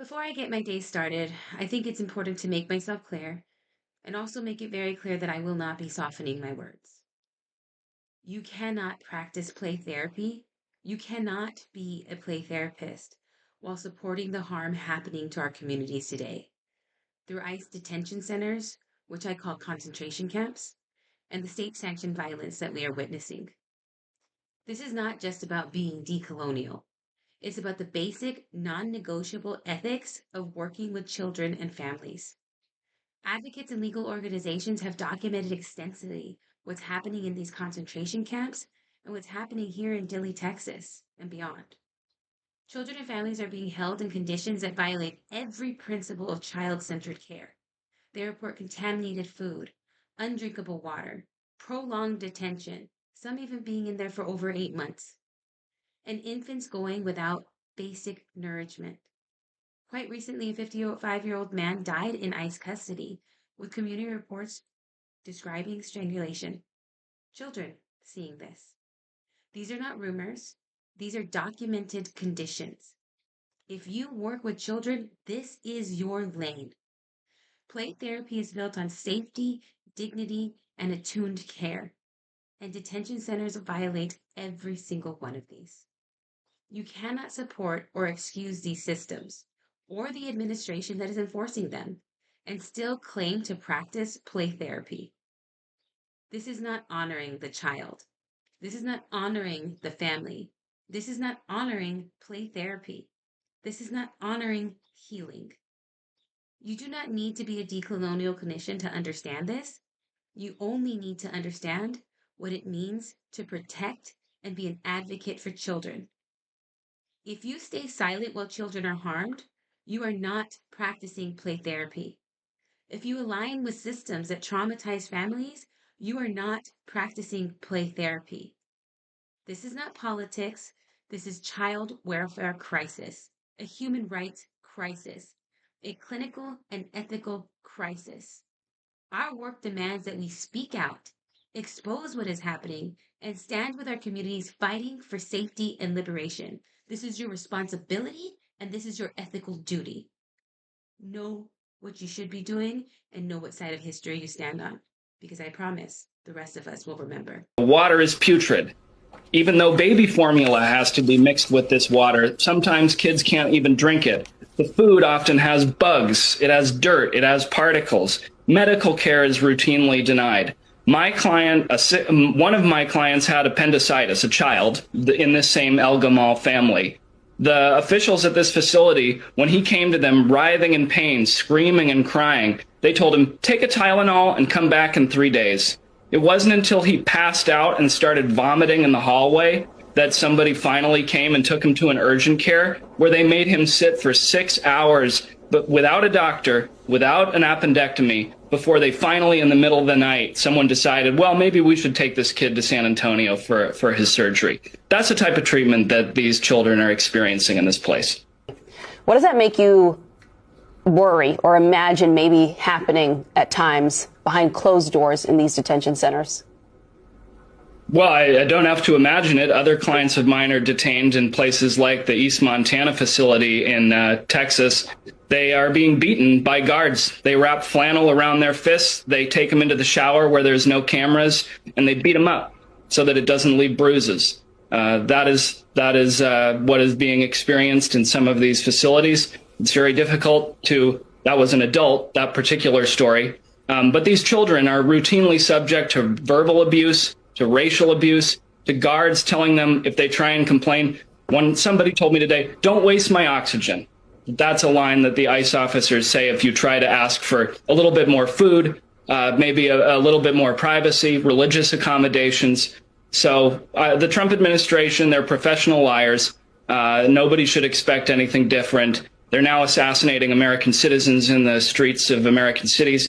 Before I get my day started, I think it's important to make myself clear and also make it very clear that I will not be softening my words. You cannot practice play therapy. You cannot be a play therapist while supporting the harm happening to our communities today through ICE detention centers, which I call concentration camps, and the state-sanctioned violence that we are witnessing. This is not just about being decolonial. It's about the basic, non-negotiable ethics of working with children and families. Advocates and legal organizations have documented extensively what's happening in these concentration camps and what's happening here in Dilley, Texas, and beyond. Children and families are being held in conditions that violate every principle of child-centered care. They report contaminated food, undrinkable water, prolonged detention, some even being in there for over 8 months, and infants going without basic nourishment. Quite recently, a 55-year-old man died in ICE custody, with community reports describing strangulation. Children seeing this. These are not rumors. These are documented conditions. If you work with children, this is your lane. Play therapy is built on safety, dignity, and attuned care. And detention centers violate every single one of these. You cannot support or excuse these systems or the administration that is enforcing them and still claim to practice play therapy. This is not honoring the child. This is not honoring the family. This is not honoring play therapy. This is not honoring healing. You do not need to be a decolonial clinician to understand this. You only need to understand what it means to protect and be an advocate for children. If you stay silent while children are harmed, you are not practicing play therapy. If you align with systems that traumatize families, you are not practicing play therapy. This is not politics. This is child welfare crisis, a human rights crisis, a clinical and ethical crisis. Our work demands that we speak out, expose what is happening, and stand with our communities fighting for safety and liberation. This is your responsibility, and this is your ethical duty. Know what you should be doing and know what side of history you stand on, because I promise the rest of us will remember. The water is putrid. Even though baby formula has to be mixed with this water, sometimes kids can't even drink it. The food often has bugs, it has dirt, it has particles. Medical care is routinely denied. My client, one of my clients had appendicitis, a child, in this same 𝐏𝐵𝐺𝐻 family. The officials at this facility, when he came to them writhing in pain, screaming and crying, they told him, take a Tylenol and come back in 3 days. It wasn't until he passed out and started vomiting in the hallway that somebody finally came and took him to an urgent care, where they made him sit for 6 hours, but without a doctor, without an appendectomy, before they finally, in the middle of the night, someone decided, well, maybe we should take this kid to San Antonio for his surgery. That's the type of treatment that these children are experiencing in this place. What does that make you worry or imagine maybe happening at times behind closed doors in these detention centers? Well, I don't have to imagine it. Other clients of mine are detained in places like the East Montana facility in Texas. They are being beaten by guards. They wrap flannel around their fists. They take them into the shower where there's no cameras, and they beat them up so that it doesn't leave bruises. That is what is being experienced in some of these facilities. It's very difficult to, that was an adult, that particular story. But these children are routinely subject to verbal abuse, to racial abuse, to guards telling them if they try and complain. Somebody told me today, don't waste my oxygen. That's a line that the ICE officers say if you try to ask for a little bit more food, maybe a little bit more privacy, religious accommodations. So the Trump administration, they're professional liars. Nobody should expect anything different. They're now assassinating American citizens in the streets of American cities.